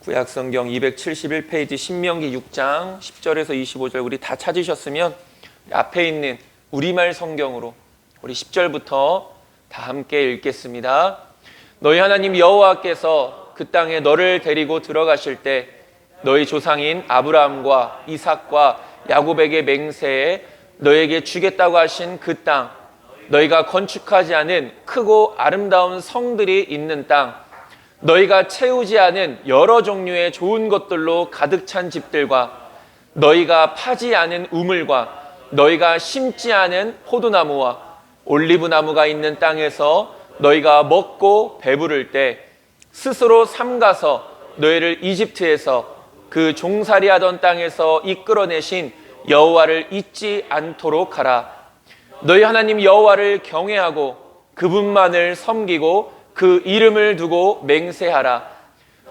구약성경 271페이지 신명기 6장 10절에서 25절 우리 다 찾으셨으면 앞에 있는 우리말 성경으로 우리 10절부터 다 함께 읽겠습니다. 너희 하나님 여호와께서 그 땅에 너를 데리고 들어가실 때 너희 조상인 아브라함과 이삭과 야곱에게 맹세해 너에게 주겠다고 하신 그 땅, 너희가 건축하지 않은 크고 아름다운 성들이 있는 땅, 너희가 채우지 않은 여러 종류의 좋은 것들로 가득 찬 집들과 너희가 파지 않은 우물과 너희가 심지 않은 포도나무와 올리브나무가 있는 땅에서 너희가 먹고 배부를 때 스스로 삼가서 너희를 이집트에서 그 종살이하던 땅에서 이끌어내신 여호와를 잊지 않도록 하라. 너희 하나님 여호와를 경외하고 그분만을 섬기고 그 이름을 두고 맹세하라.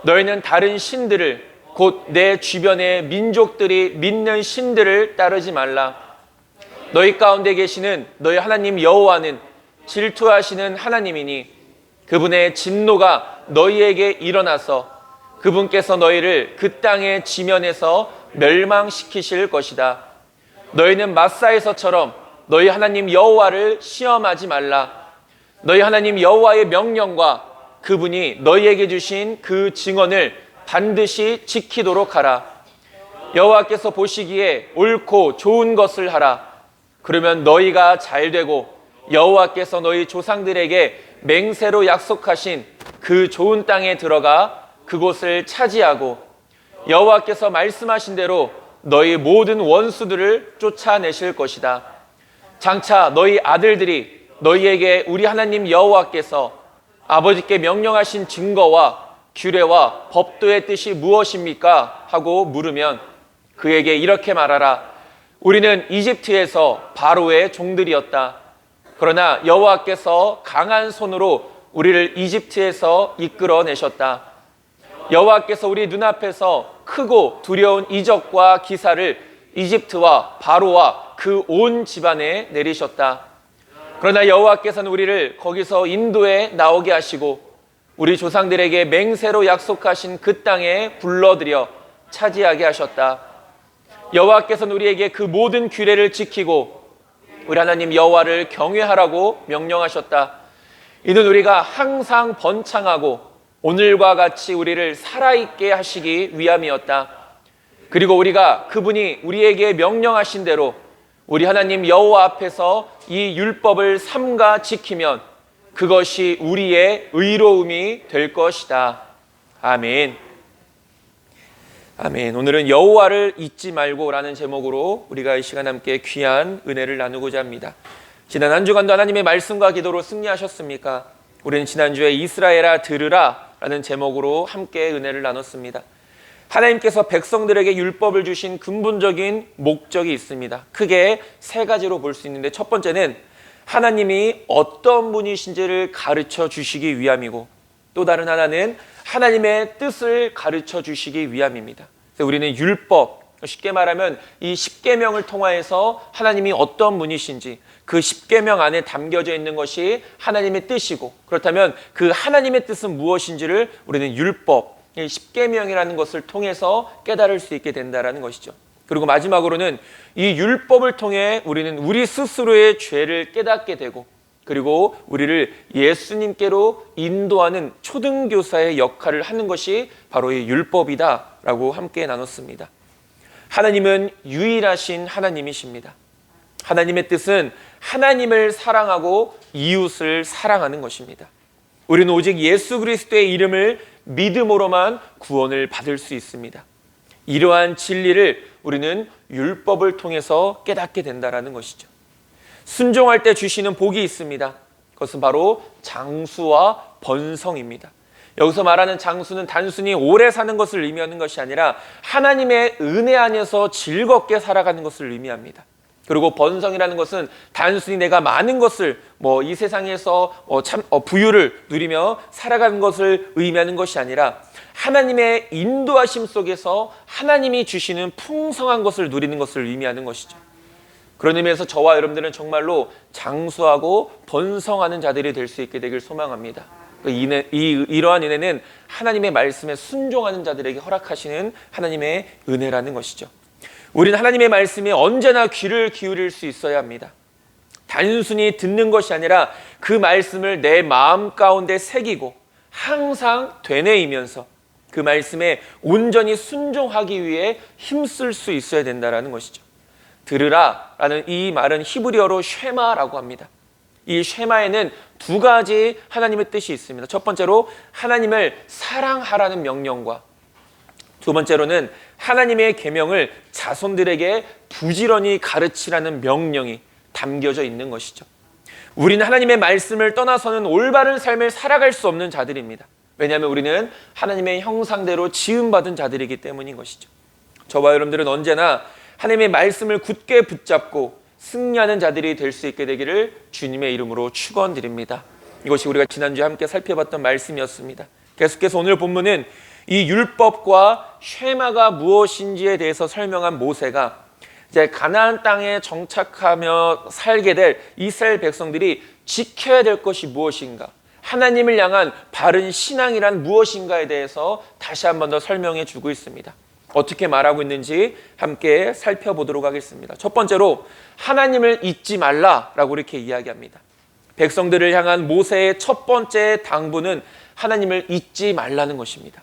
너희는 다른 신들을 곧 내 주변의 민족들이 믿는 신들을 따르지 말라. 너희 가운데 계시는 너희 하나님 여호와는 질투하시는 하나님이니 그분의 진노가 너희에게 일어나서 그분께서 너희를 그 땅의 지면에서 멸망시키실 것이다. 너희는 마사에서처럼 너희 하나님 여호와를 시험하지 말라. 너희 하나님 여호와의 명령과 그분이 너희에게 주신 그 증언을 반드시 지키도록 하라. 여호와께서 보시기에 옳고 좋은 것을 하라. 그러면 너희가 잘되고 여호와께서 너희 조상들에게 맹세로 약속하신 그 좋은 땅에 들어가 그곳을 차지하고 여호와께서 말씀하신 대로 너희 모든 원수들을 쫓아내실 것이다. 장차 너희 아들들이 너희에게 우리 하나님 여호와께서 아버지께 명령하신 증거와 규례와 법도의 뜻이 무엇입니까? 하고 물으면 그에게 이렇게 말하라. 우리는 이집트에서 바로의 종들이었다. 그러나 여호와께서 강한 손으로 우리를 이집트에서 이끌어내셨다. 여호와께서 우리 눈앞에서 크고 두려운 이적과 기사를 이집트와 바로와 그 온 집안에 내리셨다. 그러나 여호와께서는 우리를 거기서 인도에 나오게 하시고 우리 조상들에게 맹세로 약속하신 그 땅에 불러들여 차지하게 하셨다. 여호와께서는 우리에게 그 모든 규례를 지키고 우리 하나님 여호와를 경외하라고 명령하셨다. 이는 우리가 항상 번창하고 오늘과 같이 우리를 살아있게 하시기 위함이었다. 그리고 우리가 그분이 우리에게 명령하신 대로 우리 하나님 여호와 앞에서 이 율법을 삼가 지키면 그것이 우리의 의로움이 될 것이다. 아멘. 아멘. 오늘은 여호와를 잊지 말고라는 제목으로 우리가 이 시간 함께 귀한 은혜를 나누고자 합니다. 지난 한 주간도 하나님의 말씀과 기도로 승리하셨습니까? 우리는 지난주에 이스라엘아 들으라 라는 제목으로 함께 은혜를 나눴습니다. 하나님께서 백성들에게 율법을 주신 근본적인 목적이 있습니다. 크게 세 가지로 볼 수 있는데 첫 번째는 하나님이 어떤 분이신지를 가르쳐 주시기 위함이고 또 다른 하나는 하나님의 뜻을 가르쳐 주시기 위함입니다. 그래서 우리는 율법, 쉽게 말하면 이 십계명을 통하여서 하나님이 어떤 분이신지 그 십계명 안에 담겨져 있는 것이 하나님의 뜻이고 그렇다면 그 하나님의 뜻은 무엇인지를 우리는 율법, 십계명이라는 것을 통해서 깨달을 수 있게 된다는 것이죠. 그리고 마지막으로는 이 율법을 통해 우리는 우리 스스로의 죄를 깨닫게 되고 그리고 우리를 예수님께로 인도하는 초등교사의 역할을 하는 것이 바로 이 율법이다라고 함께 나눴습니다. 하나님은 유일하신 하나님이십니다. 하나님의 뜻은 하나님을 사랑하고 이웃을 사랑하는 것입니다. 우리는 오직 예수 그리스도의 이름을 믿음으로만 구원을 받을 수 있습니다. 이러한 진리를 우리는 율법을 통해서 깨닫게 된다는 것이죠. 순종할 때 주시는 복이 있습니다. 그것은 바로 장수와 번성입니다. 여기서 말하는 장수는 단순히 오래 사는 것을 의미하는 것이 아니라 하나님의 은혜 안에서 즐겁게 살아가는 것을 의미합니다. 그리고 번성이라는 것은 단순히 내가 많은 것을 이 세상에서 부유를 누리며 살아가는 것을 의미하는 것이 아니라 하나님의 인도하심 속에서 하나님이 주시는 풍성한 것을 누리는 것을 의미하는 것이죠. 그런 의미에서 저와 여러분들은 정말로 장수하고 번성하는 자들이 될 수 있게 되길 소망합니다. 이러한 은혜는 하나님의 말씀에 순종하는 자들에게 허락하시는 하나님의 은혜라는 것이죠. 우리는 하나님의 말씀에 언제나 귀를 기울일 수 있어야 합니다. 단순히 듣는 것이 아니라 그 말씀을 내 마음 가운데 새기고 항상 되뇌이면서 그 말씀에 온전히 순종하기 위해 힘쓸 수 있어야 된다는 것이죠. 들으라 라는 이 말은 히브리어로 쉐마라고 합니다. 이 쉐마에는 두 가지 하나님의 뜻이 있습니다. 첫 번째로 하나님을 사랑하라는 명령과 두 번째로는 하나님의 계명을 자손들에게 부지런히 가르치라는 명령이 담겨져 있는 것이죠. 우리는 하나님의 말씀을 떠나서는 올바른 삶을 살아갈 수 없는 자들입니다. 왜냐하면 우리는 하나님의 형상대로 지음받은 자들이기 때문인 것이죠. 저와 여러분들은 언제나 하나님의 말씀을 굳게 붙잡고 승리하는 자들이 될 수 있게 되기를 주님의 이름으로 축원드립니다. 이것이 우리가 지난주에 함께 살펴봤던 말씀이었습니다. 계속해서 오늘 본문은 이 율법과 쉐마가 무엇인지에 대해서 설명한 모세가 이제 가나안 땅에 정착하며 살게 될 이스라엘 백성들이 지켜야 될 것이 무엇인가, 하나님을 향한 바른 신앙이란 무엇인가에 대해서 다시 한 번 더 설명해 주고 있습니다. 어떻게 말하고 있는지 함께 살펴보도록 하겠습니다. 첫 번째로 하나님을 잊지 말라라고 이렇게 이야기합니다. 백성들을 향한 모세의 첫 번째 당부는 하나님을 잊지 말라는 것입니다.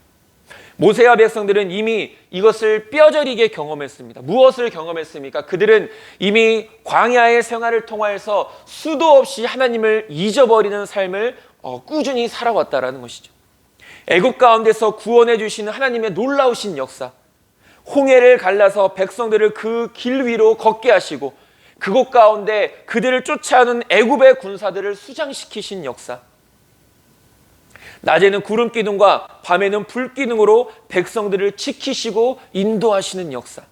모세와 백성들은 이미 이것을 뼈저리게 경험했습니다. 무엇을 경험했습니까? 그들은 이미 광야의 생활을 통하여서 수도 없이 하나님을 잊어버리는 삶을 꾸준히 살아왔다라는 것이죠. 애굽 가운데서 구원해 주시는 하나님의 놀라우신 역사, 홍해를 갈라서 백성들을 그 길 위로 걷게 하시고 그곳 가운데 그들을 쫓아오는 애굽의 군사들을 수장시키신 역사, 낮에는 구름 기둥과 밤에는 불 기둥으로 백성들을 지키시고 인도하시는 역사,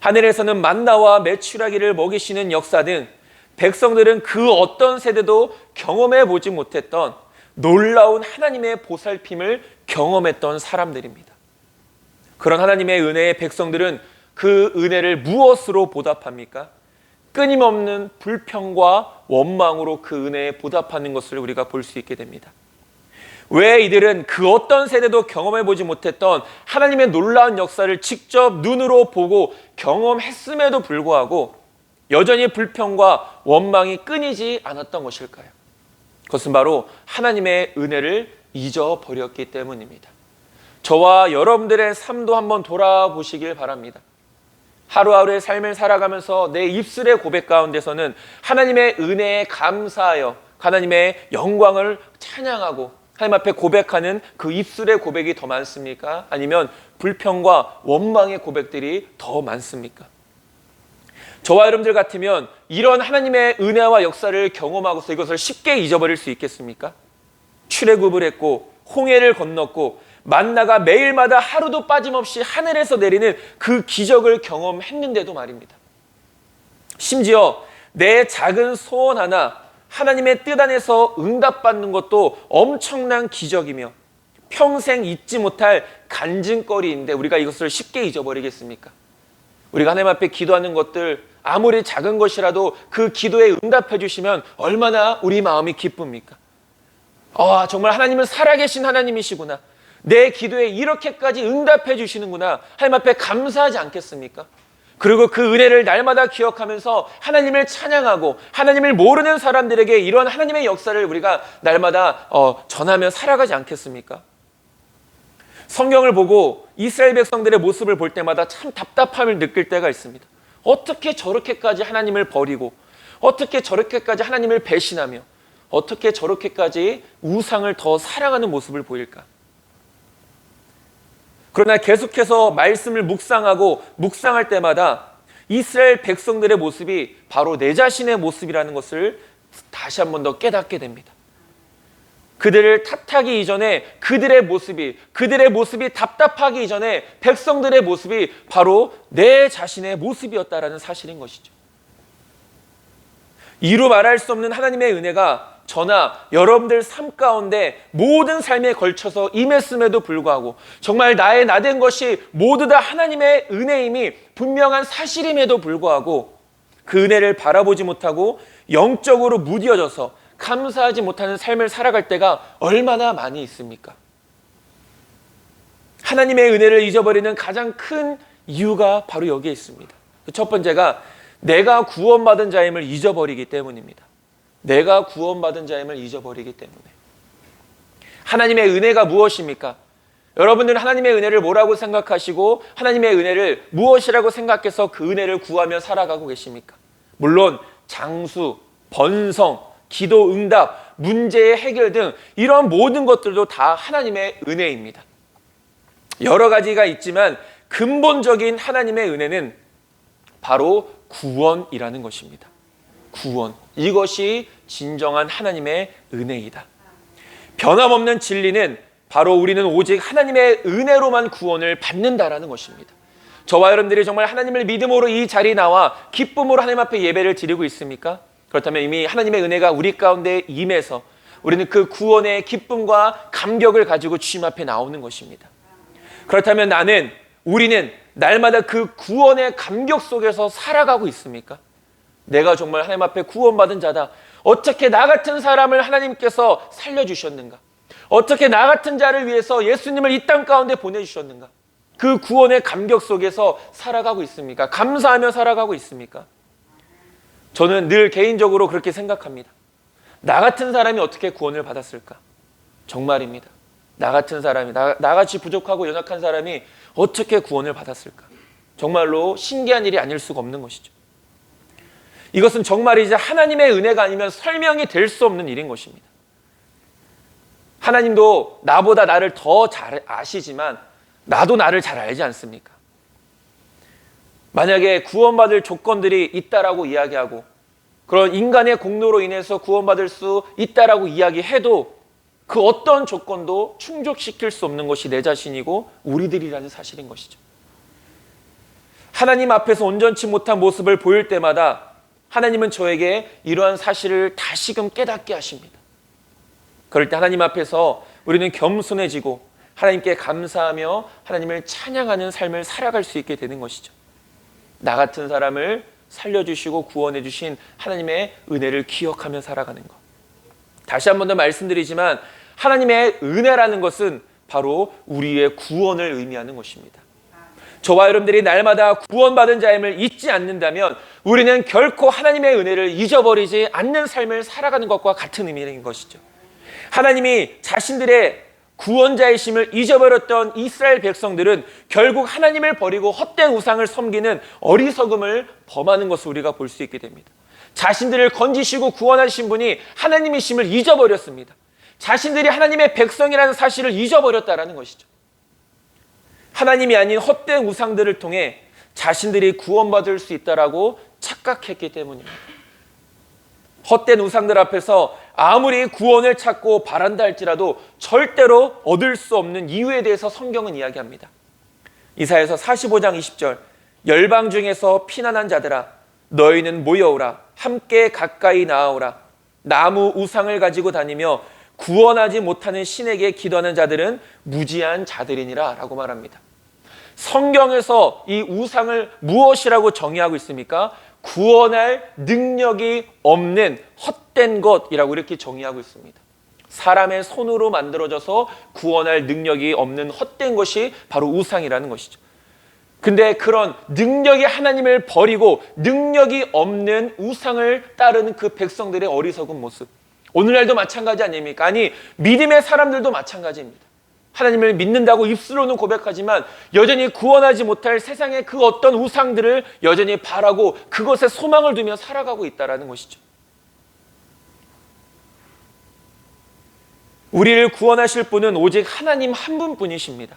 하늘에서는 만나와 메추라기를 먹이시는 역사 등 백성들은 그 어떤 세대도 경험해 보지 못했던 놀라운 하나님의 보살핌을 경험했던 사람들입니다. 그런 하나님의 은혜의 백성들은 그 은혜를 무엇으로 보답합니까? 끊임없는 불평과 원망으로 그 은혜에 보답하는 것을 우리가 볼 수 있게 됩니다. 왜 이들은 그 어떤 세대도 경험해보지 못했던 하나님의 놀라운 역사를 직접 눈으로 보고 경험했음에도 불구하고 여전히 불평과 원망이 끊이지 않았던 것일까요? 그것은 바로 하나님의 은혜를 잊어버렸기 때문입니다. 저와 여러분들의 삶도 한번 돌아보시길 바랍니다. 하루하루의 삶을 살아가면서 내 입술의 고백 가운데서는 하나님의 은혜에 감사하여 하나님의 영광을 찬양하고 하나님 앞에 고백하는 그 입술의 고백이 더 많습니까? 아니면 불평과 원망의 고백들이 더 많습니까? 저와 여러분들 같으면 이런 하나님의 은혜와 역사를 경험하고서 이것을 쉽게 잊어버릴 수 있겠습니까? 출애굽을 했고 홍해를 건넜고 만나가 매일마다 하루도 빠짐없이 하늘에서 내리는 그 기적을 경험했는데도 말입니다. 심지어 내 작은 소원 하나 하나님의 뜻 안에서 응답받는 것도 엄청난 기적이며 평생 잊지 못할 간증거리인데 우리가 이것을 쉽게 잊어버리겠습니까? 우리가 하나님 앞에 기도하는 것들 아무리 작은 것이라도 그 기도에 응답해 주시면 얼마나 우리 마음이 기쁩니까? 정말 하나님은 살아계신 하나님이시구나, 내 기도에 이렇게까지 응답해 주시는구나, 하나님 앞에 감사하지 않겠습니까? 그리고 그 은혜를 날마다 기억하면서 하나님을 찬양하고 하나님을 모르는 사람들에게 이런 하나님의 역사를 우리가 날마다 전하며 살아가지 않겠습니까? 성경을 보고 이스라엘 백성들의 모습을 볼 때마다 참 답답함을 느낄 때가 있습니다. 어떻게 저렇게까지 하나님을 버리고 어떻게 저렇게까지 하나님을 배신하며 어떻게 저렇게까지 우상을 더 사랑하는 모습을 보일까? 그러나 계속해서 말씀을 묵상할 때마다 이스라엘 백성들의 모습이 바로 내 자신의 모습이라는 것을 다시 한 번 더 깨닫게 됩니다. 그들을 탓하기 이전에 그들의 모습이 답답하기 이전에 백성들의 모습이 바로 내 자신의 모습이었다라는 사실인 것이죠. 이루 말할 수 없는 하나님의 은혜가 저나 여러분들 삶 가운데 모든 삶에 걸쳐서 임했음에도 불구하고 정말 나의 나된 것이 모두 다 하나님의 은혜임이 분명한 사실임에도 불구하고 그 은혜를 바라보지 못하고 영적으로 무뎌져서 감사하지 못하는 삶을 살아갈 때가 얼마나 많이 있습니까? 하나님의 은혜를 잊어버리는 가장 큰 이유가 바로 여기에 있습니다. 첫 번째가 내가 구원받은 자임을 잊어버리기 때문입니다. 내가 구원받은 자임을 잊어버리기 때문에. 하나님의 은혜가 무엇입니까? 여러분들은 하나님의 은혜를 뭐라고 생각하시고 하나님의 은혜를 무엇이라고 생각해서 그 은혜를 구하며 살아가고 계십니까? 물론 장수, 번성, 기도 응답, 문제의 해결 등 이런 모든 것들도 다 하나님의 은혜입니다. 여러 가지가 있지만 근본적인 하나님의 은혜는 바로 구원이라는 것입니다. 구원. 이것이 진정한 하나님의 은혜이다. 변함없는 진리는 바로 우리는 오직 하나님의 은혜로만 구원을 받는다라는 것입니다. 저와 여러분들이 정말 하나님을 믿음으로 이 자리에 나와 기쁨으로 하나님 앞에 예배를 드리고 있습니까? 그렇다면 이미 하나님의 은혜가 우리 가운데 임해서 우리는 그 구원의 기쁨과 감격을 가지고 주님 앞에 나오는 것입니다. 그렇다면 우리는 날마다 그 구원의 감격 속에서 살아가고 있습니까? 내가 정말 하나님 앞에 구원받은 자다. 어떻게 나 같은 사람을 하나님께서 살려주셨는가? 어떻게 나 같은 자를 위해서 예수님을 이 땅 가운데 보내주셨는가? 그 구원의 감격 속에서 살아가고 있습니까? 감사하며 살아가고 있습니까? 저는 늘 개인적으로 그렇게 생각합니다. 나 같은 사람이 어떻게 구원을 받았을까? 정말입니다. 나 같은 사람이, 나같이 부족하고 연약한 사람이 어떻게 구원을 받았을까? 정말로 신기한 일이 아닐 수가 없는 것이죠. 이것은 정말 이제 하나님의 은혜가 아니면 설명이 될 수 없는 일인 것입니다. 하나님도 나보다 나를 더 잘 아시지만 나도 나를 잘 알지 않습니까? 만약에 구원받을 조건들이 있다라고 이야기하고 그런 인간의 공로로 인해서 구원받을 수 있다라고 이야기해도 그 어떤 조건도 충족시킬 수 없는 것이 내 자신이고 우리들이라는 사실인 것이죠. 하나님 앞에서 온전치 못한 모습을 보일 때마다 하나님은 저에게 이러한 사실을 다시금 깨닫게 하십니다. 그럴 때 하나님 앞에서 우리는 겸손해지고 하나님께 감사하며 하나님을 찬양하는 삶을 살아갈 수 있게 되는 것이죠. 나 같은 사람을 살려주시고 구원해 주신 하나님의 은혜를 기억하며 살아가는 것. 다시 한 번 더 말씀드리지만 하나님의 은혜라는 것은 바로 우리의 구원을 의미하는 것입니다. 저와 여러분들이 날마다 구원받은 자임을 잊지 않는다면 우리는 결코 하나님의 은혜를 잊어버리지 않는 삶을 살아가는 것과 같은 의미인 것이죠. 하나님이 자신들의 구원자이심을 잊어버렸던 이스라엘 백성들은 결국 하나님을 버리고 헛된 우상을 섬기는 어리석음을 범하는 것을 우리가 볼 수 있게 됩니다. 자신들을 건지시고 구원하신 분이 하나님이심을 잊어버렸습니다. 자신들이 하나님의 백성이라는 사실을 잊어버렸다라는 것이죠. 하나님이 아닌 헛된 우상들을 통해 자신들이 구원받을 수 있다라고 착각했기 때문입니다. 헛된 우상들 앞에서 아무리 구원을 찾고 바란다 할지라도 절대로 얻을 수 없는 이유에 대해서 성경은 이야기합니다. 이사야서 45장 20절 열방 중에서 피난한 자들아 너희는 모여오라 함께 가까이 나아오라 나무 우상을 가지고 다니며 구원하지 못하는 신에게 기도하는 자들은 무지한 자들이니라 라고 말합니다. 성경에서 이 우상을 무엇이라고 정의하고 있습니까? 구원할 능력이 없는 헛된 것이라고 이렇게 정의하고 있습니다. 사람의 손으로 만들어져서 구원할 능력이 없는 헛된 것이 바로 우상이라는 것이죠. 근데 그런 능력이 하나님을 버리고 능력이 없는 우상을 따르는 그 백성들의 어리석은 모습, 오늘날도 마찬가지 아닙니까? 아니, 믿음의 사람들도 마찬가지입니다. 하나님을 믿는다고 입술로는 고백하지만 여전히 구원하지 못할 세상의 그 어떤 우상들을 여전히 바라고 그것에 소망을 두며 살아가고 있다는 것이죠. 우리를 구원하실 분은 오직 하나님 한 분뿐이십니다.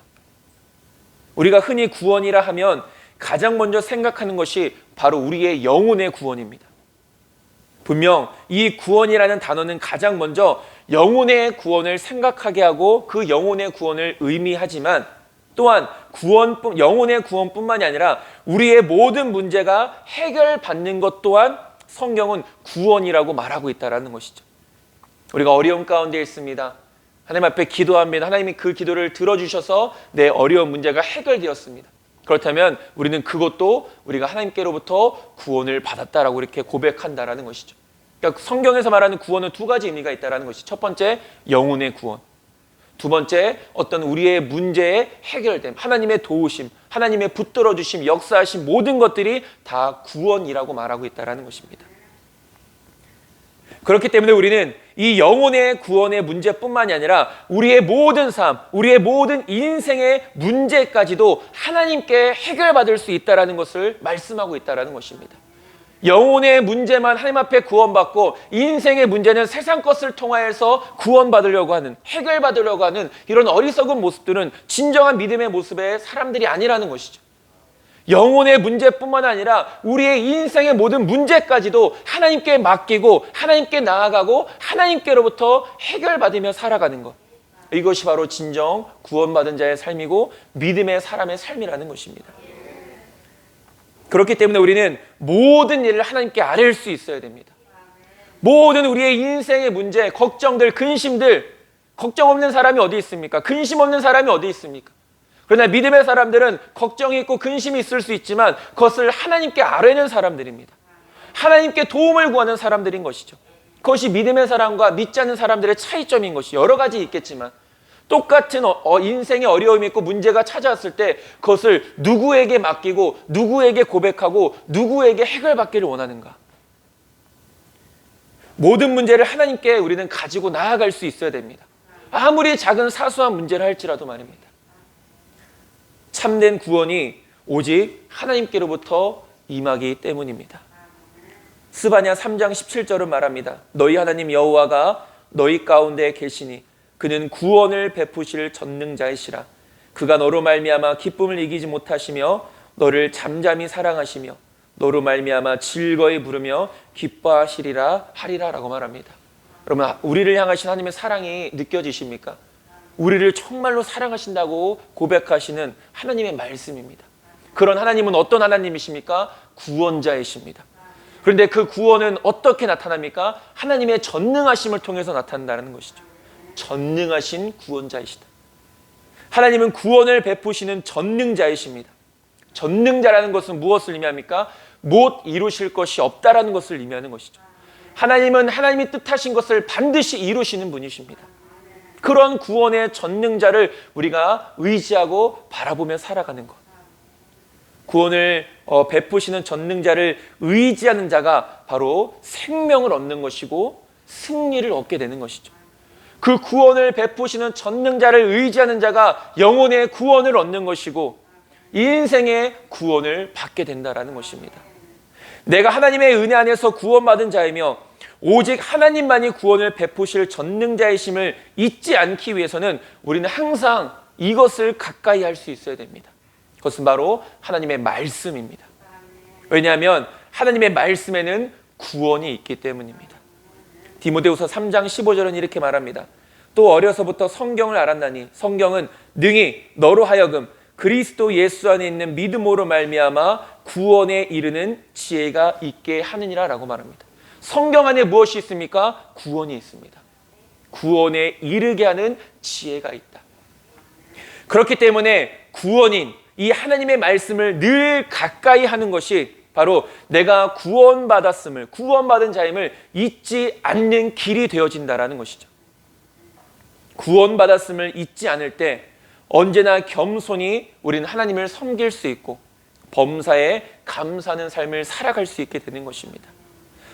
우리가 흔히 구원이라 하면 가장 먼저 생각하는 것이 바로 우리의 영혼의 구원입니다. 분명 이 구원이라는 단어는 가장 먼저 영혼의 구원을 생각하게 하고 그 영혼의 구원을 의미하지만 또한 영혼의 구원뿐만이 아니라 우리의 모든 문제가 해결받는 것 또한 성경은 구원이라고 말하고 있다는 것이죠. 우리가 어려움 가운데 있습니다. 하나님 앞에 기도합니다. 하나님이 그 기도를 들어주셔서 내 어려운 문제가 해결되었습니다. 그렇다면 우리는 그것도 우리가 하나님께로부터 구원을 받았다라고 이렇게 고백한다라는 것이죠. 그러니까 성경에서 말하는 구원은 두 가지 의미가 있다는 것이, 첫 번째 영혼의 구원, 두 번째 어떤 우리의 문제의 해결됨, 하나님의 도우심, 하나님의 붙들어 주심, 역사하심, 모든 것들이 다 구원이라고 말하고 있다는 것입니다. 그렇기 때문에 우리는 이 영혼의 구원의 문제뿐만이 아니라 우리의 모든 삶, 우리의 모든 인생의 문제까지도 하나님께 해결받을 수 있다는 것을 말씀하고 있다는 것입니다. 영혼의 문제만 하나님 앞에 구원받고 인생의 문제는 세상 것을 통하여서 구원받으려고 하는, 해결받으려고 하는 이런 어리석은 모습들은 진정한 믿음의 모습의 사람들이 아니라는 것이죠. 영혼의 문제뿐만 아니라 우리의 인생의 모든 문제까지도 하나님께 맡기고 하나님께 나아가고 하나님께로부터 해결받으며 살아가는 것, 이것이 바로 진정 구원받은 자의 삶이고 믿음의 사람의 삶이라는 것입니다. 그렇기 때문에 우리는 모든 일을 하나님께 아뢰일 수 있어야 됩니다. 모든 우리의 인생의 문제, 걱정들, 근심들, 걱정 없는 사람이 어디 있습니까? 근심 없는 사람이 어디 있습니까? 그러나 믿음의 사람들은 걱정이 있고 근심이 있을 수 있지만 그것을 하나님께 아뢰는 사람들입니다. 하나님께 도움을 구하는 사람들인 것이죠. 그것이 믿음의 사람과 믿지 않는 사람들의 차이점인 것이 여러 가지 있겠지만, 똑같은 인생의 어려움이 있고 문제가 찾아왔을 때 그것을 누구에게 맡기고 누구에게 고백하고 누구에게 해결받기를 원하는가? 모든 문제를 하나님께 우리는 가지고 나아갈 수 있어야 됩니다. 아무리 작은 사소한 문제를 할지라도 말입니다. 참된 구원이 오직 하나님께로부터 임하기 때문입니다. 스바냐 3장 17절은 말합니다. 너희 하나님 여호와가 너희 가운데 계시니 그는 구원을 베푸실 전능자이시라. 그가 너로 말미암아 기쁨을 이기지 못하시며 너를 잠잠히 사랑하시며 너로 말미암아 즐거이 부르며 기뻐하시리라 하리라 라고 말합니다. 여러분, 우리를 향하신 하나님의 사랑이 느껴지십니까? 우리를 정말로 사랑하신다고 고백하시는 하나님의 말씀입니다. 그런 하나님은 어떤 하나님이십니까? 구원자이십니다. 그런데 그 구원은 어떻게 나타납니까? 하나님의 전능하심을 통해서 나타난다는 것이죠. 전능하신 구원자이시다. 하나님은 구원을 베푸시는 전능자이십니다. 전능자라는 것은 무엇을 의미합니까? 못 이루실 것이 없다라는 것을 의미하는 것이죠. 하나님은 하나님이 뜻하신 것을 반드시 이루시는 분이십니다. 그런 구원의 전능자를 우리가 의지하고 바라보며 살아가는 것, 구원을 베푸시는 전능자를 의지하는 자가 바로 생명을 얻는 것이고 승리를 얻게 되는 것이죠. 그 구원을 베푸시는 전능자를 의지하는 자가 영혼의 구원을 얻는 것이고 인생의 구원을 받게 된다는 것입니다. 내가 하나님의 은혜 안에서 구원받은 자이며 오직 하나님만이 구원을 베푸실 전능자이심을 잊지 않기 위해서는 우리는 항상 이것을 가까이 할 수 있어야 됩니다. 그것은 바로 하나님의 말씀입니다. 왜냐하면 하나님의 말씀에는 구원이 있기 때문입니다. 디모데후서 3장 15절은 이렇게 말합니다. 또 어려서부터 성경을 알았나니 성경은 능히 너로 하여금 그리스도 예수 안에 있는 믿음으로 말미암아 구원에 이르는 지혜가 있게 하느니라 라고 말합니다. 성경 안에 무엇이 있습니까? 구원이 있습니다. 구원에 이르게 하는 지혜가 있다. 그렇기 때문에 구원인 이 하나님의 말씀을 늘 가까이 하는 것이 바로 내가 구원받았음을, 구원받은 자임을 잊지 않는 길이 되어진다라는 것이죠. 구원받았음을 잊지 않을 때 언제나 겸손히 우리는 하나님을 섬길 수 있고 범사에 감사하는 삶을 살아갈 수 있게 되는 것입니다.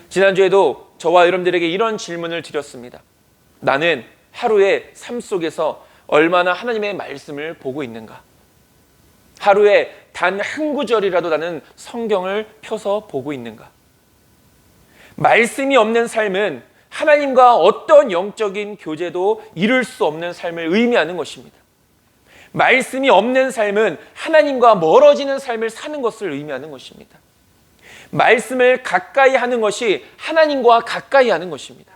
지난주에도 저와 여러분들에게 이런 질문을 드렸습니다. 나는 하루의 삶 속에서 얼마나 하나님의 말씀을 보고 있는가? 하루에 단 한 구절이라도 나는 성경을 펴서 보고 있는가? 말씀이 없는 삶은 하나님과 어떤 영적인 교제도 이룰 수 없는 삶을 의미하는 것입니다. 말씀이 없는 삶은 하나님과 멀어지는 삶을 사는 것을 의미하는 것입니다. 말씀을 가까이 하는 것이 하나님과 가까이 하는 것입니다.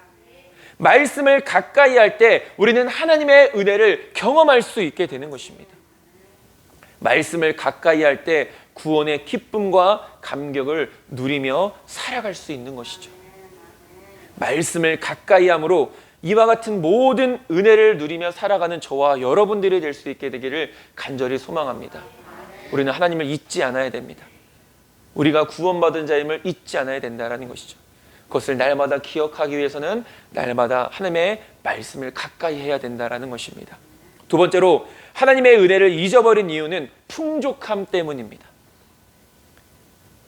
말씀을 가까이 할 때 우리는 하나님의 은혜를 경험할 수 있게 되는 것입니다. 말씀을 가까이 할 때 구원의 기쁨과 감격을 누리며 살아갈 수 있는 것이죠. 말씀을 가까이 함으로 이와 같은 모든 은혜를 누리며 살아가는 저와 여러분들이 될 수 있게 되기를 간절히 소망합니다. 우리는 하나님을 잊지 않아야 됩니다. 우리가 구원받은 자임을 잊지 않아야 된다는 것이죠. 그것을 날마다 기억하기 위해서는 날마다 하나님의 말씀을 가까이 해야 된다는 것입니다. 두 번째로 하나님의 은혜를 잊어버린 이유는 풍족함 때문입니다.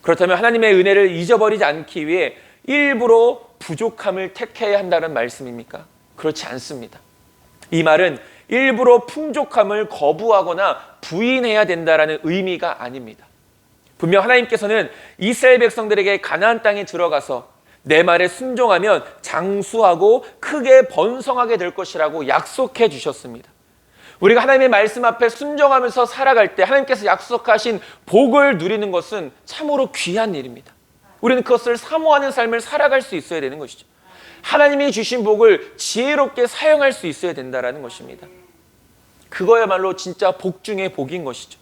그렇다면 하나님의 은혜를 잊어버리지 않기 위해 일부러 부족함을 택해야 한다는 말씀입니까? 그렇지 않습니다. 이 말은 일부러 풍족함을 거부하거나 부인해야 된다는 의미가 아닙니다. 분명 하나님께서는 이스라엘 백성들에게 가나안 땅에 들어가서 내 말에 순종하면 장수하고 크게 번성하게 될 것이라고 약속해 주셨습니다. 우리가 하나님의 말씀 앞에 순종하면서 살아갈 때 하나님께서 약속하신 복을 누리는 것은 참으로 귀한 일입니다. 우리는 그것을 사모하는 삶을 살아갈 수 있어야 되는 것이죠. 하나님이 주신 복을 지혜롭게 사용할 수 있어야 된다는 것입니다. 그거야말로 진짜 복 중의 복인 것이죠.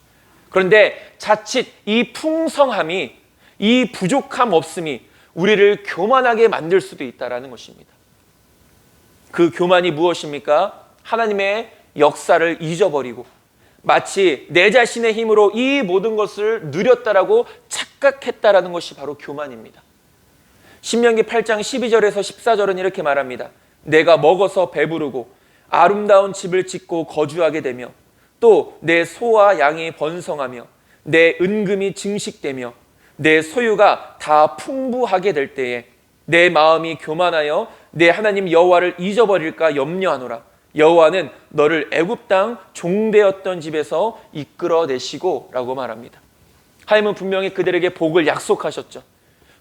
그런데 자칫 이 풍성함이, 이 부족함 없음이 우리를 교만하게 만들 수도 있다는 것입니다. 그 교만이 무엇입니까? 하나님의 역사를 잊어버리고 마치 내 자신의 힘으로 이 모든 것을 누렸다라고 착각했다라는 것이 바로 교만입니다. 신명기 8장 12절에서 14절은 이렇게 말합니다. 내가 먹어서 배부르고 아름다운 집을 짓고 거주하게 되며 또 내 소와 양이 번성하며 내 은금이 증식되며 내 소유가 다 풍부하게 될 때에 내 마음이 교만하여 내 하나님 여호와를 잊어버릴까 염려하노라. 여호와는 너를 애굽 땅 종되었던 집에서 이끌어내시고 라고 말합니다. 하나님은 분명히 그들에게 복을 약속하셨죠.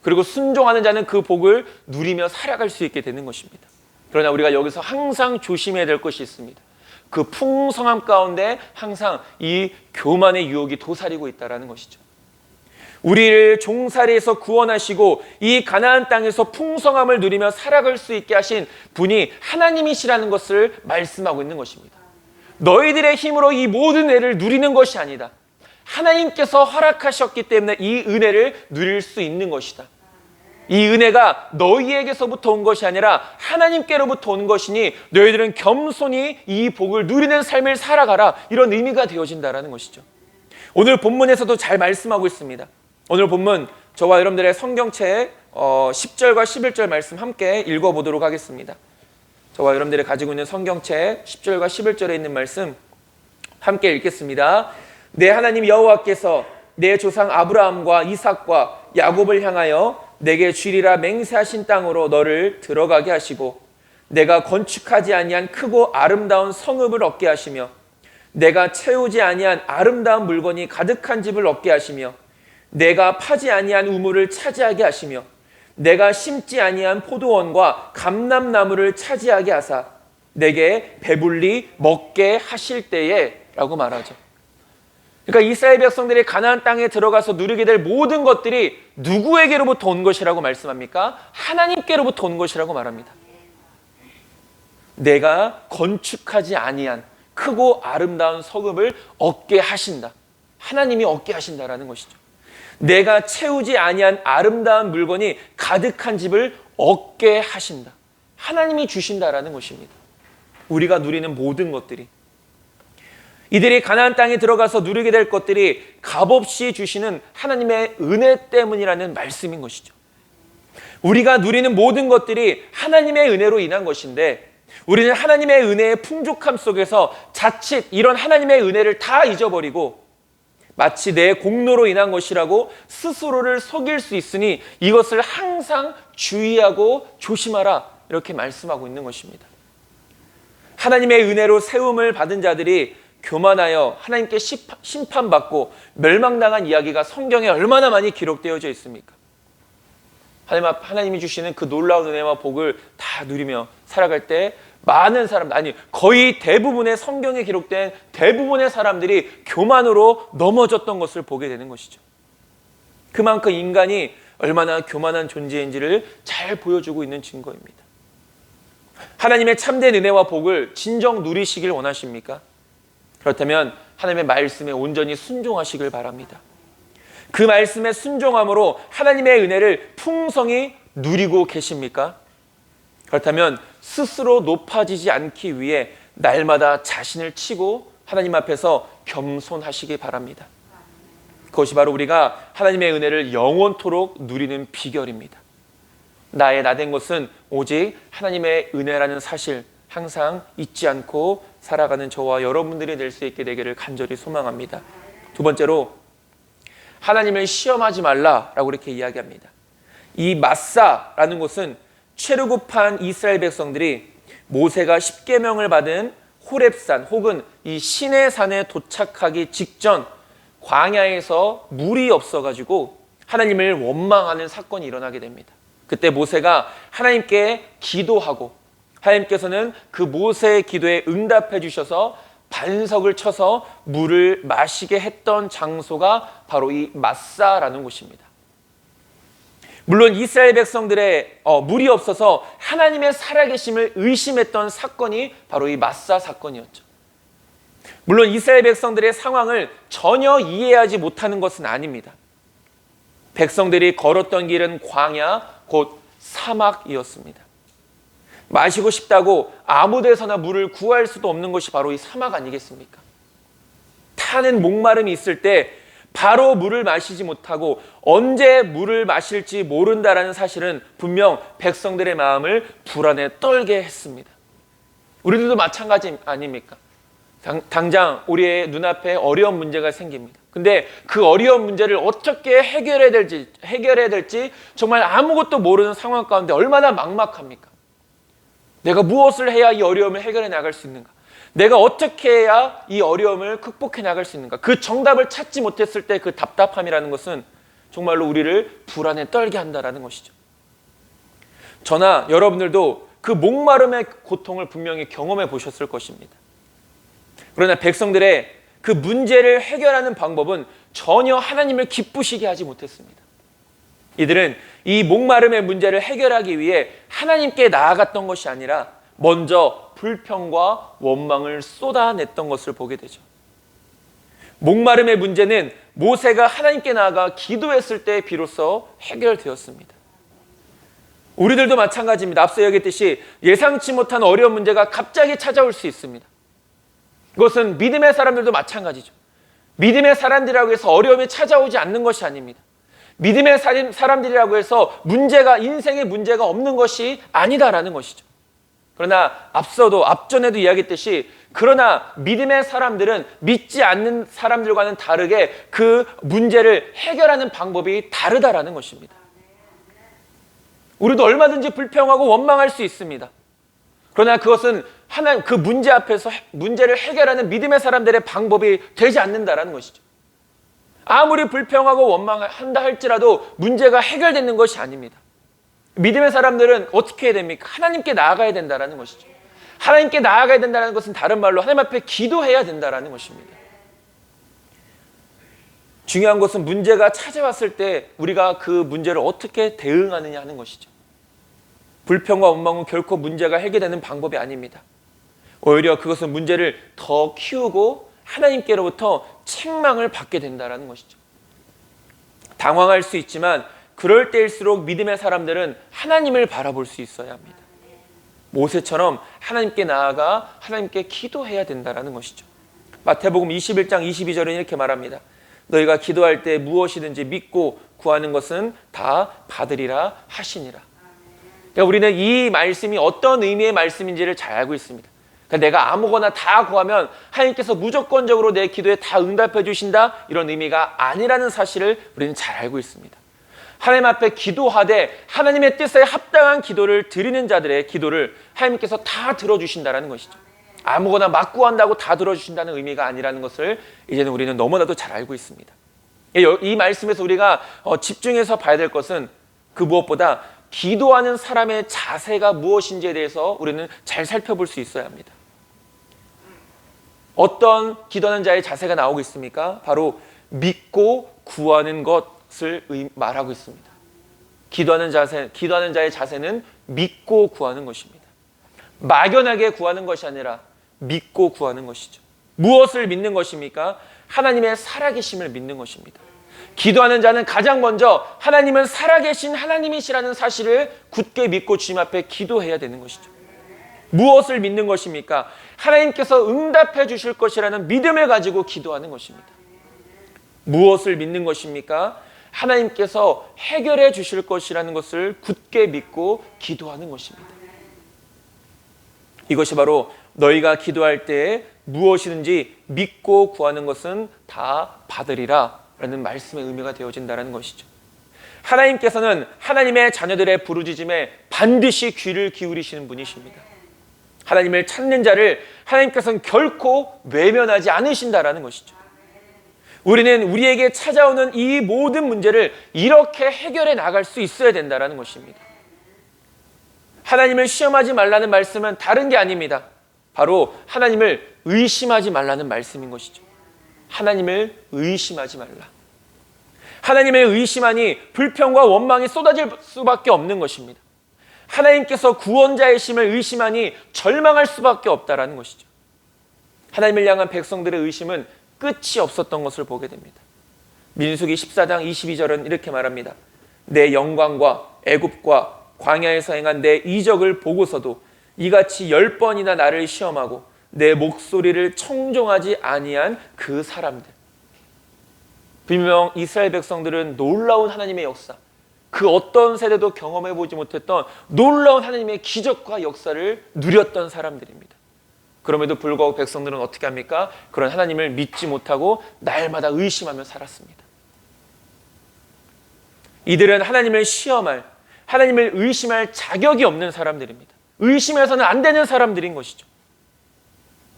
그리고 순종하는 자는 그 복을 누리며 살아갈 수 있게 되는 것입니다. 그러나 우리가 여기서 항상 조심해야 될 것이 있습니다. 그 풍성함 가운데 항상 이 교만의 유혹이 도사리고 있다는 것이죠. 우리를 종살이에서 구원하시고 이 가나안 땅에서 풍성함을 누리며 살아갈 수 있게 하신 분이 하나님이시라는 것을 말씀하고 있는 것입니다. 너희들의 힘으로 이 모든 은혜를 누리는 것이 아니다. 하나님께서 허락하셨기 때문에 이 은혜를 누릴 수 있는 것이다. 이 은혜가 너희에게서부터 온 것이 아니라 하나님께로부터 온 것이니 너희들은 겸손히 이 복을 누리는 삶을 살아가라. 이런 의미가 되어진다는 것이죠. 오늘 본문에서도 잘 말씀하고 있습니다. 오늘 본문 저와 여러분들의 성경책 10절과 11절 말씀 함께 읽어보도록 하겠습니다. 저와 여러분들이 가지고 있는 성경책 10절과 11절에 있는 말씀 함께 읽겠습니다. 내 하나님 여호와께서 내 조상 아브라함과 이삭과 야곱을 향하여 내게 주리라 맹세하신 땅으로 너를 들어가게 하시고 내가 건축하지 아니한 크고 아름다운 성읍을 얻게 하시며 내가 채우지 아니한 아름다운 물건이 가득한 집을 얻게 하시며 내가 파지 아니한 우물을 차지하게 하시며 내가 심지 아니한 포도원과 감람나무를 차지하게 하사 내게 배불리 먹게 하실 때에 라고 말하죠. 그러니까 이스라엘 백성들이 가나안 땅에 들어가서 누리게 될 모든 것들이 누구에게로부터 온 것이라고 말씀합니까? 하나님께로부터 온 것이라고 말합니다. 내가 건축하지 아니한 크고 아름다운 성읍을 얻게 하신다. 하나님이 얻게 하신다라는 것이죠. 내가 채우지 아니한 아름다운 물건이 가득한 집을 얻게 하신다. 하나님이 주신다라는 것입니다. 우리가 누리는 모든 것들이, 이들이 가나안 땅에 들어가서 누리게 될 것들이 값없이 주시는 하나님의 은혜 때문이라는 말씀인 것이죠. 우리가 누리는 모든 것들이 하나님의 은혜로 인한 것인데 우리는 하나님의 은혜의 풍족함 속에서 자칫 이런 하나님의 은혜를 다 잊어버리고 마치 내 공로로 인한 것이라고 스스로를 속일 수 있으니 이것을 항상 주의하고 조심하라, 이렇게 말씀하고 있는 것입니다. 하나님의 은혜로 세움을 받은 자들이 교만하여 하나님께 심판받고 멸망당한 이야기가 성경에 얼마나 많이 기록되어져 있습니까? 하나님이 주시는 그 놀라운 은혜와 복을 다 누리며 살아갈 때 많은 사람, 아니 거의 대부분의 성경에 기록된 대부분의 사람들이 교만으로 넘어졌던 것을 보게 되는 것이죠. 그만큼 인간이 얼마나 교만한 존재인지를 잘 보여주고 있는 증거입니다. 하나님의 참된 은혜와 복을 진정 누리시길 원하십니까? 그렇다면 하나님의 말씀에 온전히 순종하시길 바랍니다. 그 말씀에 순종함으로 하나님의 은혜를 풍성히 누리고 계십니까? 그렇다면 스스로 높아지지 않기 위해 날마다 자신을 치고 하나님 앞에서 겸손하시기 바랍니다. 그것이 바로 우리가 하나님의 은혜를 영원토록 누리는 비결입니다. 나의 나된 것은 오직 하나님의 은혜라는 사실 항상 잊지 않고 살아가는 저와 여러분들이 될 수 있게 되기를 간절히 소망합니다. 두 번째로 하나님을 시험하지 말라라고 이렇게 이야기합니다. 이 마사라는 곳은 최루급한 이스라엘 백성들이 모세가 십계명을 받은 호렙산 혹은 이 시내산에 도착하기 직전 광야에서 물이 없어가지고 하나님을 원망하는 사건이 일어나게 됩니다. 그때 모세가 하나님께 기도하고 하나님께서는 그 모세의 기도에 응답해 주셔서 반석을 쳐서 물을 마시게 했던 장소가 바로 이 마사라는 곳입니다. 물론 이스라엘 백성들의 물이 없어서 하나님의 살아계심을 의심했던 사건이 바로 이 마사 사건이었죠. 물론 이스라엘 백성들의 상황을 전혀 이해하지 못하는 것은 아닙니다. 백성들이 걸었던 길은 광야, 곧 사막이었습니다. 마시고 싶다고 아무 데서나 물을 구할 수도 없는 것이 바로 이 사막 아니겠습니까? 타는 목마름이 있을 때 바로 물을 마시지 못하고 언제 물을 마실지 모른다라는 사실은 분명 백성들의 마음을 불안에 떨게 했습니다. 우리들도 마찬가지 아닙니까? 당장 우리의 눈앞에 어려운 문제가 생깁니다. 근데 그 어려운 문제를 어떻게 해결해야 될지 정말 아무것도 모르는 상황 가운데 얼마나 막막합니까? 내가 무엇을 해야 이 어려움을 해결해 나갈 수 있는가? 내가 어떻게 해야 이 어려움을 극복해 나갈 수 있는가? 그 정답을 찾지 못했을 때 그 답답함이라는 것은 정말로 우리를 불안에 떨게 한다는 것이죠. 저나 여러분들도 그 목마름의 고통을 분명히 경험해 보셨을 것입니다. 그러나 백성들의 그 문제를 해결하는 방법은 전혀 하나님을 기쁘시게 하지 못했습니다. 이들은 이 목마름의 문제를 해결하기 위해 하나님께 나아갔던 것이 아니라 먼저 불평과 원망을 쏟아냈던 것을 보게 되죠. 목마름의 문제는 모세가 하나님께 나아가 기도했을 때 비로소 해결되었습니다. 우리들도 마찬가지입니다. 앞서 얘기했듯이 예상치 못한 어려운 문제가 갑자기 찾아올 수 있습니다. 그것은 믿음의 사람들도 마찬가지죠. 믿음의 사람들이라고 해서 어려움이 찾아오지 않는 것이 아닙니다. 믿음의 사람들이라고 해서 인생의 문제가 없는 것이 아니다라는 것이죠. 그러나 앞전에도 이야기했듯이 그러나 믿음의 사람들은 믿지 않는 사람들과는 다르게 그 문제를 해결하는 방법이 다르다라는 것입니다. 우리도 얼마든지 불평하고 원망할 수 있습니다. 그러나 그것은 그 문제 앞에서 문제를 해결하는 믿음의 사람들의 방법이 되지 않는다라는 것이죠. 아무리 불평하고 원망한다 할지라도 문제가 해결되는 것이 아닙니다. 믿음의 사람들은 어떻게 해야 됩니까? 하나님께 나아가야 된다는 것이죠. 하나님께 나아가야 된다는 것은 다른 말로 하나님 앞에 기도해야 된다는 것입니다. 중요한 것은 문제가 찾아왔을 때 우리가 그 문제를 어떻게 대응하느냐 하는 것이죠. 불평과 원망은 결코 문제가 해결되는 방법이 아닙니다. 오히려 그것은 문제를 더 키우고 하나님께로부터 책망을 받게 된다는 것이죠. 당황할 수 있지만 그럴 때일수록 믿음의 사람들은 하나님을 바라볼 수 있어야 합니다. 모세처럼 하나님께 나아가 하나님께 기도해야 된다는 것이죠. 마태복음 21장 22절은 이렇게 말합니다. 너희가 기도할 때 무엇이든지 믿고 구하는 것은 다 받으리라 하시니라. 그러니까 우리는 이 말씀이 어떤 의미의 말씀인지를 잘 알고 있습니다. 그러니까 내가 아무거나 다 구하면 하나님께서 무조건적으로 내 기도에 다 응답해 주신다, 이런 의미가 아니라는 사실을 우리는 잘 알고 있습니다. 하나님 앞에 기도하되 하나님의 뜻에 합당한 기도를 드리는 자들의 기도를 하나님께서 다 들어주신다는 것이죠. 아무거나 막 구한다고 다 들어주신다는 의미가 아니라는 것을 이제는 우리는 너무나도 잘 알고 있습니다. 이 말씀에서 우리가 집중해서 봐야 될 것은 그 무엇보다 기도하는 사람의 자세가 무엇인지에 대해서 우리는 잘 살펴볼 수 있어야 합니다. 어떤 기도하는 자의 자세가 나오고 있습니까? 바로 믿고 구하는 것을 말하고 있습니다. 기도하는 자의 자세는 믿고 구하는 것입니다. 막연하게 구하는 것이 아니라 믿고 구하는 것이죠. 무엇을 믿는 것입니까? 하나님의 살아계심을 믿는 것입니다. 기도하는 자는 가장 먼저 하나님은 살아계신 하나님이시라는 사실을 굳게 믿고 주님 앞에 기도해야 되는 것이죠. 무엇을 믿는 것입니까? 하나님께서 응답해 주실 것이라는 믿음을 가지고 기도하는 것입니다. 무엇을 믿는 것입니까? 하나님께서 해결해 주실 것이라는 것을 굳게 믿고 기도하는 것입니다. 이것이 바로 너희가 기도할 때에 무엇이든지 믿고 구하는 것은 다 받으리라 라는 말씀의 의미가 되어진다는 것이죠. 하나님께서는 하나님의 자녀들의 부르짖음에 반드시 귀를 기울이시는 분이십니다. 하나님을 찾는 자를 하나님께서는 결코 외면하지 않으신다라는 것이죠. 우리는 우리에게 찾아오는 이 모든 문제를 이렇게 해결해 나갈 수 있어야 된다는 것입니다. 하나님을 시험하지 말라는 말씀은 다른 게 아닙니다. 바로 하나님을 의심하지 말라는 말씀인 것이죠. 하나님을 의심하지 말라. 하나님을 의심하니 불평과 원망이 쏟아질 수밖에 없는 것입니다. 하나님께서 구원자이심을 의심하니 절망할 수밖에 없다라는 것이죠. 하나님을 향한 백성들의 의심은 끝이 없었던 것을 보게 됩니다. 민수기 14장 22절은 이렇게 말합니다. 내 영광과 애굽과 광야에서 행한 내 이적을 보고서도 이같이 10번이나 나를 시험하고 내 목소리를 청종하지 아니한 그 사람들. 분명 이스라엘 백성들은 놀라운 하나님의 역사, 그 어떤 세대도 경험해보지 못했던 놀라운 하나님의 기적과 역사를 누렸던 사람들입니다. 그럼에도 불구하고 백성들은 어떻게 합니까? 그런 하나님을 믿지 못하고 날마다 의심하며 살았습니다. 이들은 하나님을 시험할, 하나님을 의심할 자격이 없는 사람들입니다. 의심해서는 안 되는 사람들인 것이죠.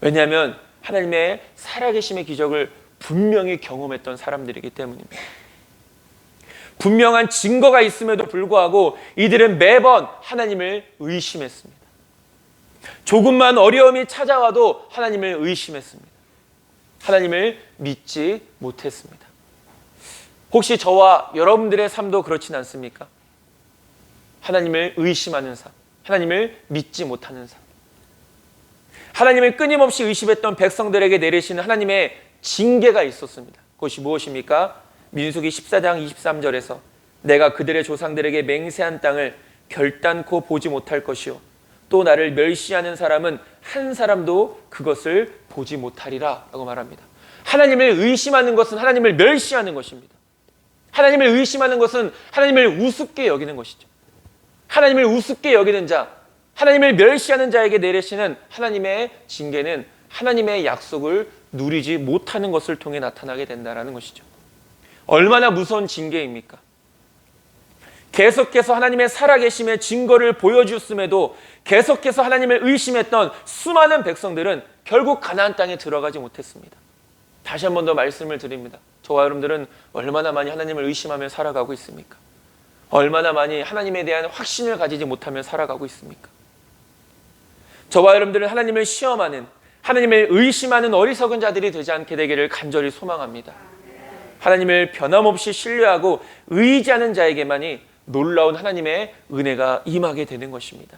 왜냐하면 하나님의 살아계심의 기적을 분명히 경험했던 사람들이기 때문입니다. 분명한 증거가 있음에도 불구하고 이들은 매번 하나님을 의심했습니다. 조금만 어려움이 찾아와도 하나님을 의심했습니다. 하나님을 믿지 못했습니다. 혹시 저와 여러분들의 삶도 그렇진 않습니까? 하나님을 의심하는 삶, 하나님을 믿지 못하는 삶. 하나님을 끊임없이 의심했던 백성들에게 내리시는 하나님의 징계가 있었습니다. 그것이 무엇입니까? 민수기 14장 23절에서 내가 그들의 조상들에게 맹세한 땅을 결단코 보지 못할 것이요 또 나를 멸시하는 사람은 한 사람도 그것을 보지 못하리라 라고 말합니다. 하나님을 의심하는 것은 하나님을 멸시하는 것입니다. 하나님을 의심하는 것은 하나님을 우습게 여기는 것이죠. 하나님을 우습게 여기는 자, 하나님을 멸시하는 자에게 내리시는 하나님의 징계는 하나님의 약속을 누리지 못하는 것을 통해 나타나게 된다는 것이죠. 얼마나 무서운 징계입니까? 계속해서 하나님의 살아계심의 증거를 보여주었음에도 계속해서 하나님을 의심했던 수많은 백성들은 결국 가나안 땅에 들어가지 못했습니다. 다시 한 번 더 말씀을 드립니다. 저와 여러분들은 얼마나 많이 하나님을 의심하며 살아가고 있습니까? 얼마나 많이 하나님에 대한 확신을 가지지 못하며 살아가고 있습니까? 저와 여러분들은 하나님을 시험하는, 하나님을 의심하는 어리석은 자들이 되지 않게 되기를 간절히 소망합니다. 하나님을 변함없이 신뢰하고 의지하는 자에게만이 놀라운 하나님의 은혜가 임하게 되는 것입니다.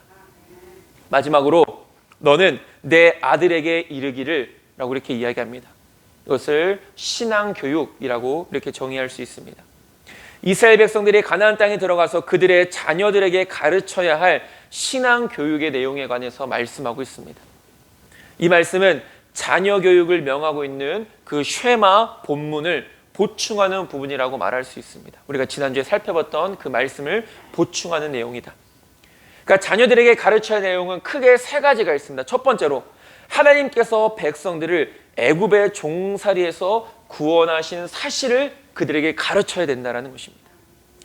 마지막으로 너는 내 아들에게 이르기를 라고 이렇게 이야기합니다. 이것을 신앙교육이라고 이렇게 정의할 수 있습니다. 이스라엘 백성들이 가나안 땅에 들어가서 그들의 자녀들에게 가르쳐야 할 신앙교육의 내용에 관해서 말씀하고 있습니다. 이 말씀은 자녀 교육을 명하고 있는 그 쉐마 본문을 보충하는 부분이라고 말할 수 있습니다. 우리가 지난주에 살펴봤던 그 말씀을 보충하는 내용이다. 그러니까 자녀들에게 가르쳐야 할 내용은 크게 세 가지가 있습니다. 첫 번째로 하나님께서 백성들을 애굽의 종살이에서 구원하신 사실을 그들에게 가르쳐야 된다는 것입니다.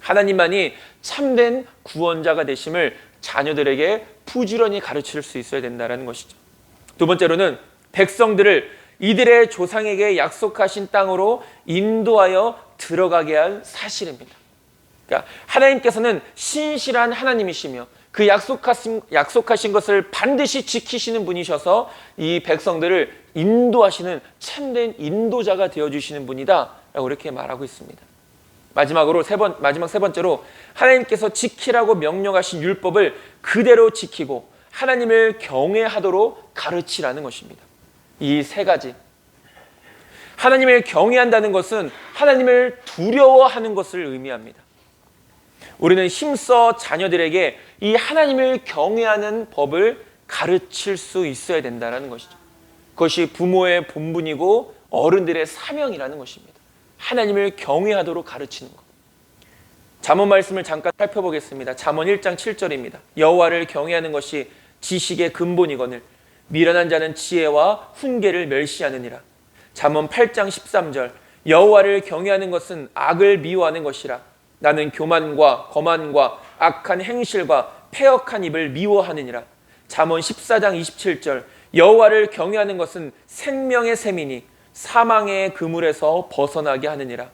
하나님만이 참된 구원자가 되심을 자녀들에게 부지런히 가르칠 수 있어야 된다는 것이죠. 두 번째로는 백성들을 이들의 조상에게 약속하신 땅으로 인도하여 들어가게 할 사실입니다. 그러니까 하나님께서는 신실한 하나님이시며 그 약속하신 것을 반드시 지키시는 분이셔서 이 백성들을 인도하시는 참된 인도자가 되어주시는 분이다 라고 이렇게 말하고 있습니다. 마지막으로 마지막 세 번째로 하나님께서 지키라고 명령하신 율법을 그대로 지키고 하나님을 경외하도록 가르치라는 것입니다. 이 세 가지. 하나님을 경외한다는 것은 하나님을 두려워하는 것을 의미합니다. 우리는 힘써 자녀들에게 이 하나님을 경외하는 법을 가르칠 수 있어야 된다는 것이죠. 그것이 부모의 본분이고 어른들의 사명이라는 것입니다. 하나님을 경외하도록 가르치는 것. 잠언 말씀을 잠깐 살펴보겠습니다. 잠언 1장 7절입니다. 여호와를 경외하는 것이 지식의 근본이거늘 미련한 자는 지혜와 훈계를 멸시하느니라. 잠언 8장 13절 여호와를 경외하는 것은 악을 미워하는 것이라. 나는 교만과 거만과 악한 행실과 패역한 입을 미워하느니라. 잠언 14장 27절 여호와를 경외하는 것은 생명의 샘이니 사망의 그물에서 벗어나게 하느니라.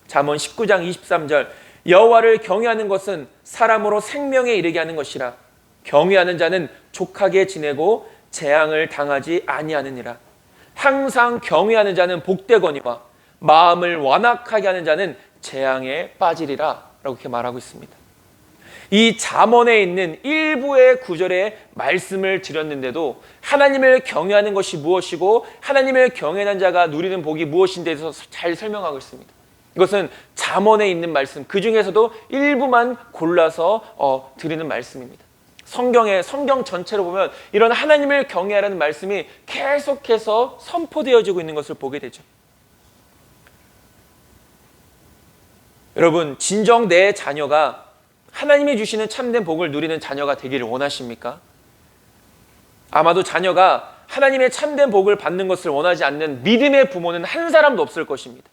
잠언 19장 23절 여호와를 경외하는 것은 사람으로 생명에 이르게 하는 것이라. 경외하는 자는 족하게 지내고 재앙을 당하지 아니하느니라. 항상 경외하는 자는 복되거니와 마음을 완악하게 하는 자는 재앙에 빠지리라 라고 이렇게 말하고 있습니다. 이 잠언에 있는 일부의 구절의 말씀을 드렸는데도 하나님을 경외하는 것이 무엇이고 하나님을 경외하는 자가 누리는 복이 무엇인지에 대해서 잘 설명하고 있습니다. 이것은 잠언에 있는 말씀, 그 중에서도 일부만 골라서 드리는 말씀입니다. 성경 전체로 보면 이런 하나님을 경외하라는 말씀이 계속해서 선포되어지고 있는 것을 보게 되죠. 여러분, 진정 내 자녀가 하나님이 주시는 참된 복을 누리는 자녀가 되기를 원하십니까? 아마도 자녀가 하나님의 참된 복을 받는 것을 원하지 않는 믿음의 부모는 한 사람도 없을 것입니다.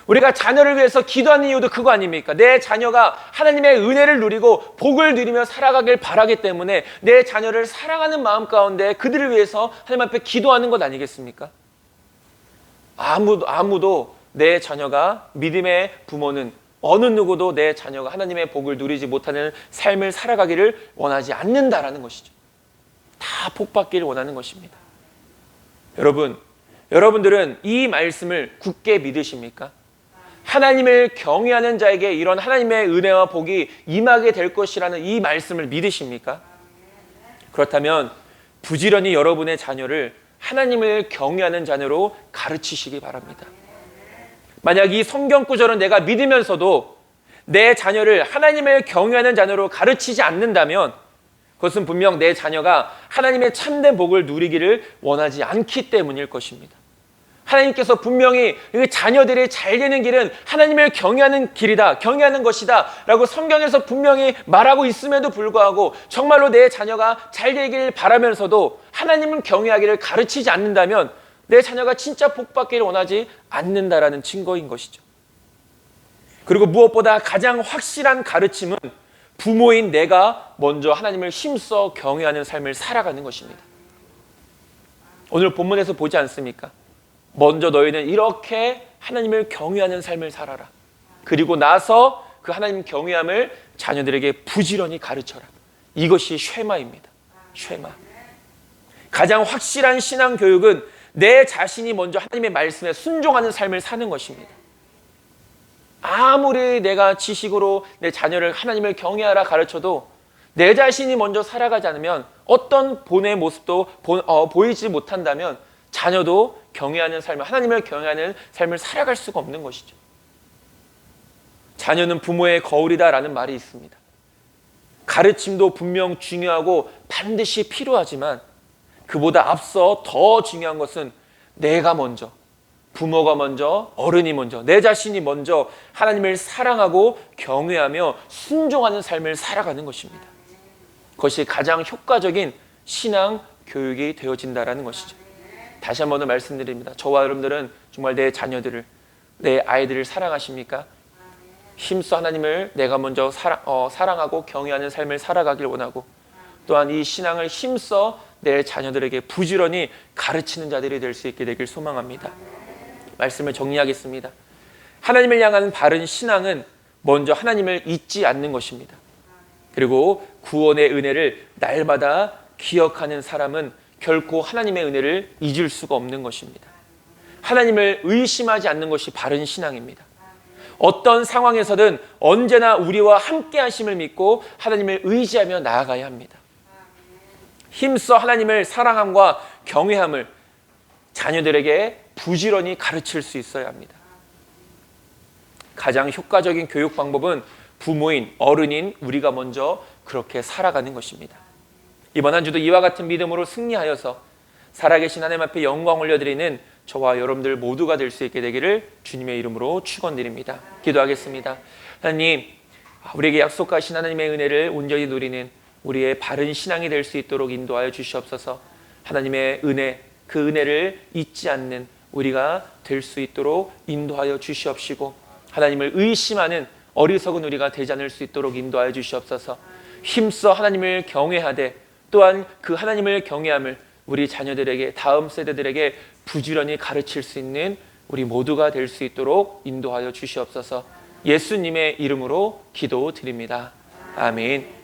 우리가 자녀를 위해서 기도하는 이유도 그거 아닙니까? 내 자녀가 하나님의 은혜를 누리고 복을 누리며 살아가길 바라기 때문에 내 자녀를 사랑하는 마음 가운데 그들을 위해서 하나님 앞에 기도하는 것 아니겠습니까? 아무도 내 자녀가 믿음의 부모는 어느 누구도 내 자녀가 하나님의 복을 누리지 못하는 삶을 살아가기를 원하지 않는다라는 것이죠. 다 복받기를 원하는 것입니다. 여러분들은 이 말씀을 굳게 믿으십니까? 하나님을 경외하는 자에게 이런 하나님의 은혜와 복이 임하게 될 것이라는 이 말씀을 믿으십니까? 그렇다면 부지런히 여러분의 자녀를 하나님을 경외하는 자녀로 가르치시기 바랍니다. 만약 이 성경 구절은 내가 믿으면서도 내 자녀를 하나님을 경외하는 자녀로 가르치지 않는다면 그것은 분명 내 자녀가 하나님의 참된 복을 누리기를 원하지 않기 때문일 것입니다. 하나님께서 분명히 자녀들이 잘 되는 길은 하나님을 경외하는 길이다, 경외하는 것이다 라고 성경에서 분명히 말하고 있음에도 불구하고 정말로 내 자녀가 잘 되기를 바라면서도 하나님을 경외하기를 가르치지 않는다면 내 자녀가 진짜 복받기를 원하지 않는다라는 증거인 것이죠. 그리고 무엇보다 가장 확실한 가르침은 부모인 내가 먼저 하나님을 힘써 경외하는 삶을 살아가는 것입니다. 오늘 본문에서 보지 않습니까? 먼저 너희는 이렇게 하나님을 경외하는 삶을 살아라. 그리고 나서 그 하나님 경외함을 자녀들에게 부지런히 가르쳐라. 이것이 쉐마입니다. 쉐마. 가장 확실한 신앙 교육은 내 자신이 먼저 하나님의 말씀에 순종하는 삶을 사는 것입니다. 아무리 내가 지식으로 내 자녀를 하나님을 경외하라 가르쳐도 내 자신이 먼저 살아가지 않으면 어떤 본의 모습도 보이지 못한다면 자녀도 경외하는 삶을, 하나님을 경외하는 삶을 살아갈 수가 없는 것이죠. 자녀는 부모의 거울이다라는 말이 있습니다. 가르침도 분명 중요하고 반드시 필요하지만 그보다 앞서 더 중요한 것은 내가 먼저, 부모가 먼저, 어른이 먼저, 내 자신이 먼저 하나님을 사랑하고 경외하며 순종하는 삶을 살아가는 것입니다. 그것이 가장 효과적인 신앙 교육이 되어진다라는 것이죠. 다시 한 번 더 말씀드립니다. 저와 여러분들은 정말 내 자녀들을, 내 아이들을 사랑하십니까? 힘써 하나님을 내가 먼저 사랑하고 경외하는 삶을 살아가길 원하고 또한 이 신앙을 힘써 내 자녀들에게 부지런히 가르치는 자들이 될 수 있게 되길 소망합니다. 말씀을 정리하겠습니다. 하나님을 향한 바른 신앙은 먼저 하나님을 잊지 않는 것입니다. 그리고 구원의 은혜를 날마다 기억하는 사람은 결코 하나님의 은혜를 잊을 수가 없는 것입니다. 하나님을 의심하지 않는 것이 바른 신앙입니다. 어떤 상황에서든 언제나 우리와 함께 하심을 믿고 하나님을 의지하며 나아가야 합니다. 힘써 하나님을 사랑함과 경외함을 자녀들에게 부지런히 가르칠 수 있어야 합니다. 가장 효과적인 교육 방법은 부모인, 어른인 우리가 먼저 그렇게 살아가는 것입니다. 이번 한 주도 이와 같은 믿음으로 승리하여서 살아계신 하나님 앞에 영광 올려드리는 저와 여러분들 모두가 될 수 있게 되기를 주님의 이름으로 축원드립니다. 기도하겠습니다. 하나님, 우리에게 약속하신 하나님의 은혜를 온전히 누리는 우리의 바른 신앙이 될 수 있도록 인도하여 주시옵소서. 하나님의 은혜, 그 은혜를 잊지 않는 우리가 될 수 있도록 인도하여 주시옵시고, 하나님을 의심하는 어리석은 우리가 되지 않을 수 있도록 인도하여 주시옵소서. 힘써 하나님을 경외하되 또한 그 하나님을 경외함을 우리 자녀들에게, 다음 세대들에게 부지런히 가르칠 수 있는 우리 모두가 될 수 있도록 인도하여 주시옵소서. 예수님의 이름으로 기도드립니다. 아멘.